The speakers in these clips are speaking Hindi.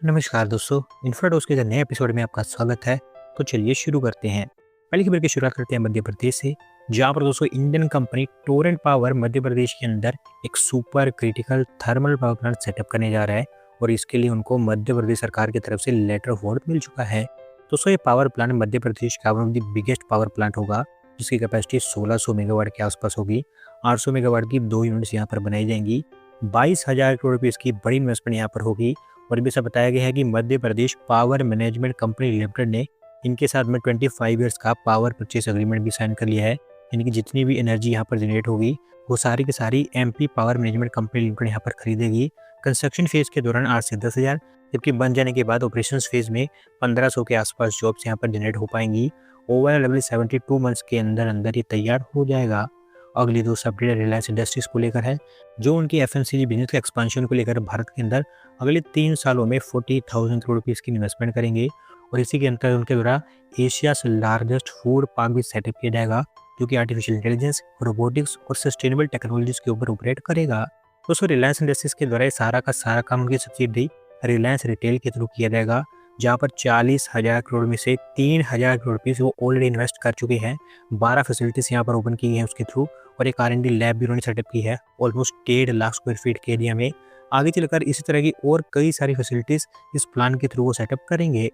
नमस्कार दोस्तों, इन्फ्राडोज के नए एपिसोड में आपका स्वागत है। तो चलिए शुरू करते हैं। पहली खबर की शुरुआत करते हैं मध्य प्रदेश से, जहां पर दोस्तों Indian company Torrent power Madhya Pradesh के अंदर एक super critical thermal power plant setup करने जा रहा है और इसके लिए उनको मध्य प्रदेश सरकार की तरफ से लेटर ऑफ अवॉर्ड मिल चुका है। दोस्तों ये पावर प्लांट मध्य प्रदेश का one of the biggest power plant होगा, जिसकी कैपेसिटी 1600 मेगावाट के आसपास होगी। 800 मेगावाट की 2 यूनिट्स यहाँ पर बनाई जाएंगी। 22,000 करोड़ रुपये इसकी बड़ी इन्वेस्टमेंट यहाँ पर होगी। और भी सब बताया गया है कि Madhya Pradesh power management company limited ने इनके साथ में 25 इयर्स का पावर परचेस एग्रीमेंट भी साइन कर लिया है। यानी कि जितनी भी एनर्जी यहाँ पर जनरेट होगी वो सारी की सारी MP power management company limited यहाँ पर खरीदेगी। कंस्ट्रक्शन फेज के दौरान 8 से 10,000, जबकि बन जाने के बाद ऑपरेशन फेज में 1500 के आसपास जॉब्स यहाँ पर जनरेट हो पाएंगी। ओवरऑल लगभग 72 मंथ्स के अंदर अंदर ये तैयार हो जाएगा। अगली दो अपडेट रिलायंस इंडस्ट्रीज को लेकर है, जो उनकी एफएमसीजी बिजनेस के एक्सपांशन को लेकर भारत के अंदर अगले 3 सालों में 40,000 करोड़ रुपीस की इन्वेस्टमेंट करेंगे। और इसी के अंतर्गत उनके द्वारा एशिया से लार्जेस्ट फूड पार्क भी सेटअप किया जाएगा, जो कि आर्टिफिशियल इंटेलिजेंस, रोबोटिक्स और सस्टेनेबल टेक्नोलॉजीज के ऊपर ऑपरेट करेगा। दोस्तों रिलायंस इंडस्ट्रीज के द्वारा ये सारा का सारा काम उनकी सब्सिडरी रिलायंस रिटेल के थ्रू किया जाएगा, जहाँ पर 40,000 करोड़ में से 3,000 करोड़ रुपीस वो ऑलरेडी इन्वेस्ट कर चुके हैं। 12 फैसिलिटीज यहाँ पर ओपन की गई हैं उसके थ्रू, और एक R&D लैब भी उन्होंने सेटअप की है ऑलमोस्ट 1.5 लाख स्क्वायर फीट के एरिया में। आगे चलकर इसी तरह की और कई सारी फैसिलिटीज इस प्लान के थ्रू वो सेटअप करेंगे।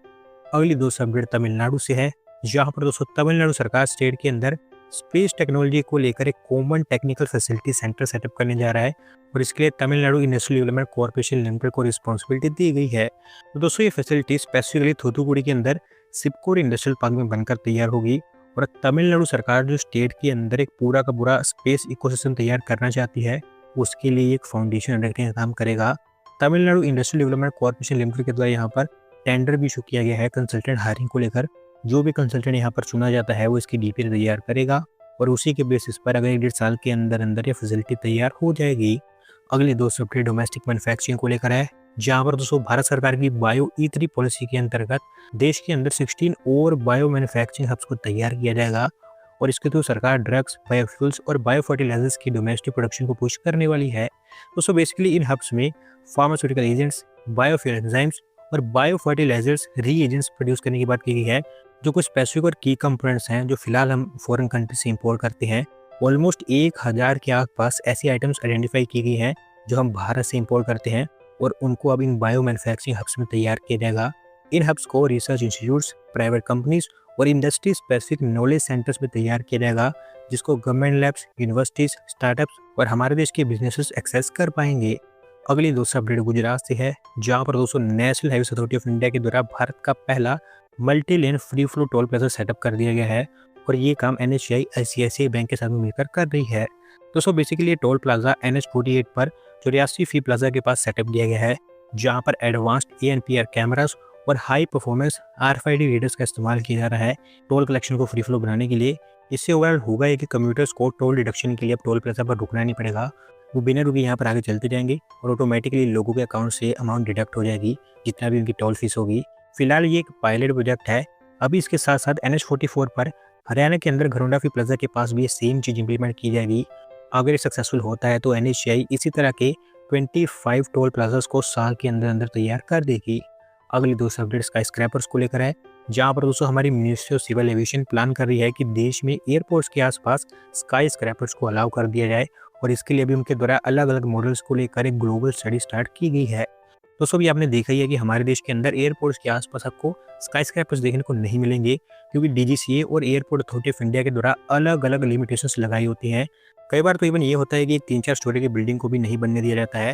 अगली दो अपडेट तमिलनाडु से है, जहाँ पर दोस्तों तमिलनाडु सरकार स्टेट के अंदर स्पेस टेक्नोलॉजी को लेकर एक common technical facility centre setup करने जा रहा है, और इसके लिए Tamil Nadu industrial development corporation limited को रिस्पॉन्सिबिलिटी दी गई है। तो दोस्तों ये फैसिलिटी स्पेसिफिकली थूथुकुडी के अंदर सिपकोर इंडस्ट्रियल पार्क में बनकर तैयार होगी। और तमिलनाडु सरकार जो स्टेट के अंदर एक पूरा का पूरा स्पेस इकोसिस्टम तैयार करना चाहती है, उसके लिए एक फाउंडेशन रखने का काम करेगा। Tamil Nadu industrial development corporation limited के द्वारा यहाँ पर टेंडर भी इशू किया गया है कंसल्टेंट हायरिंग को लेकर। जो भी कंसल्टेंट यहाँ पर चुना जाता है वो इसकी डीपी तैयार करेगा, और उसी के बेसिस पर अगर 1.5 साल के अंदर अंदर ये फैसिलिटी तैयार हो जाएगी। अगले दो अपडेट डोमेस्टिक मैन्युफैक्चरिंग को लेकर है, जहाँ पर दोस्तों भारत सरकार की बायो E3 पॉलिसी के अंतर्गत देश के अंदर 16 और बायो मैन्युफैक्चरिंग हब्स को तैयार किया जाएगा, और इसके थ्रू सरकार ड्रग्स, बायोफ्यूल्स और बायो फर्टिलाइजर्स की डोमेस्टिक प्रोडक्शन को पुश करने वाली है। दोस्तों बेसिकली इन हब्स में फार्मास्यूटिकल एजेंट्स, बायोफ्यूल एंजाइम्स और बायो फर्टिलाइजर्स री एजेंट्स प्रोड्यूस करने की बात की गई है, जो कुछ स्पेसिफिक और की कंपोनेंट्स हैं जो फिलहाल हम फॉरेन कंट्री से इंपोर्ट करते हैं। ऑलमोस्ट 1000 के आसपास ऐसी आइटम्स आइडेंटिफाई की गई हैं जो हम भारत से इंपोर्ट करते हैं, और उनको अब इन बायो मैन्युफैक्चरिंग हब्स में तैयार किया जाएगा। इन हब्स को रिसर्च इंस्टीट्यूट्स, प्राइवेट कंपनीज और इंडस्ट्री स्पेसिफिक नॉलेज सेंटर्स में तैयार किया जाएगा, जिसको गवर्नमेंट लैब्स, यूनिवर्सिटीज, स्टार्टअप्स और हमारे देश के बिजनेसेस एक्सेस कर पाएंगे। अगली दूसरा अपडेट गुजरात से है, जहाँ पर दोस्तों national highway authority of India के द्वारा भारत का पहला multi lane free flow toll plaza setup कर दिया गया है, और ये काम NHAI ICICI बैंक के साथ में मिलकर कर रही है। दोस्तों बेसिकली ये टोल प्लाजा NH48 पर जो रियासी फी प्लाजा के पास सेटअप किया गया है, जहाँ पर एडवांस्ड ANPR कैमरास और हाई परफॉर्मेंस RFID रीडर्स का इस्तेमाल किया जा रहा है टोल कलेक्शन को फ्री फ्लो बनाने के लिए। इससे ओवरऑल होगा ये कि कम्यूटर्स को टोल डिडक्शन के लिए अब टोल प्लाजा पर रुकना नहीं पड़ेगा, वो बिना रुके यहाँ पर आगे चलते जाएंगे और ऑटोमेटिकली लोगों के अकाउंट से अमाउंट डिडक्ट हो जाएगी जितना भी उनकी टोल फीस होगी। फिलहाल ये एक पायलट प्रोजेक्ट है। अभी इसके साथ साथ NH44 पर हरियाणा के अंदर घरोंडा फी प्लाजा के पास भी ये सेम चीज़ इंप्लीमेंट की जाएगी। अगर ये सक्सेसफुल होता है तो NHAI इसी तरह के 25 टोल प्लाजास को साल के अंदर अंदर तैयार कर देगी। अगली दो अपडेट स्काई स्क्रैपर्स को लेकर है, जहाँ पर दोस्तों हमारी ministry of civil aviation plan कर रही है कि देश में एयरपोर्ट्स के आसपास स्काई स्क्रैपर्स को अलाउ कर दिया जाए, और इसके लिए भी उनके द्वारा अलग अलग मॉडल्स को लेकर एक ग्लोबल स्टडी स्टार्ट की गई है। दोस्तों भी आपने देखा ही है कि हमारे देश के अंदर एयरपोर्ट्स के आसपास आपको स्काई स्क्रैपर्स देखने को नहीं मिलेंगे, क्योंकि DGCA और एयरपोर्ट अथॉरिटी ऑफ इंडिया के द्वारा अलग अलग लिमिटेशंस लगाई होती हैं। कई बार तो इवन ये होता है कि 3-4 स्टोरी की बिल्डिंग को भी नहीं बनने दिया जाता है।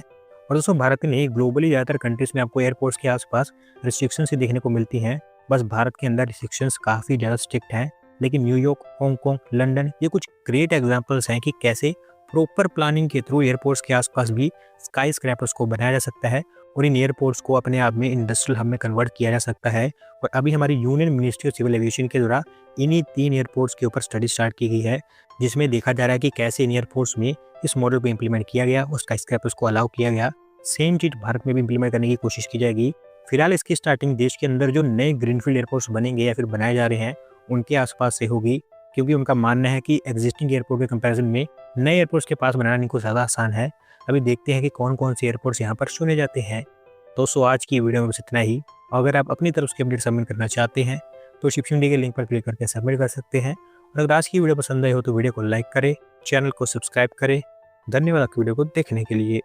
और दोस्तों भारत में नहीं, ग्लोबली ज़्यादातर कंट्रीज़ में आपको एयरपोर्ट्स के आसपास रिस्ट्रिक्शंस ही देखने को मिलती हैं। बस भारत के अंदर रिस्ट्रिक्शंस काफ़ी ज़्यादा स्ट्रिक्ट हैं, लेकिन न्यूयॉर्क, हांगकॉन्ग, लंदन ये कुछ ग्रेट एग्जांपल्स हैं कि कैसे प्रॉपर प्लानिंग के थ्रू एयरपोर्ट्स के आसपास भी स्काई स्क्रैपर्स को बनाया जा सकता है, और इन एयरपोर्ट्स को अपने आप में इंडस्ट्रियल हब में कन्वर्ट किया जा सकता है। और अभी हमारी union ministry of civil aviation के द्वारा इन्हीं 3 एयरपोर्ट्स के ऊपर स्टडी स्टार्ट की गई है, जिसमें देखा जा रहा है कि कैसे इन एयरपोर्ट्स में इस मॉडल को इंप्लीमेंट किया गया और स्काई स्क्रैपर्स को अलाउ किया गया। सेम चीज़ भारत में भी इंप्लीमेंट करने की कोशिश की जाएगी। फिलहाल इसकी स्टार्टिंग देश के अंदर जो नए ग्रीनफील्ड एयरपोर्ट्स बनेंगे या फिर बनाए जा रहे हैं उनके आसपास से होगी, क्योंकि उनका मानना है कि एग्जिस्टिंग एयरपोर्ट के कंपैरिजन में नए एयरपोर्ट्स के पास बनाना इनको ज़्यादा आसान है। अभी देखते हैं कि कौन कौन से एयरपोर्ट्स यहाँ पर चुने जाते हैं। दोस्तों आज की वीडियो में बस इतना ही। अगर आप अपनी तरफ से अपडेट सबमिट करना चाहते हैं तो डिस्क्रिप्शन दी गई लिंक पर क्लिक करके सबमिट कर सकते हैं। और अगर आज की वीडियो पसंद आई हो तो वीडियो को लाइक करें, चैनल को सब्सक्राइब करें। धन्यवाद आपकी वीडियो को देखने के लिए।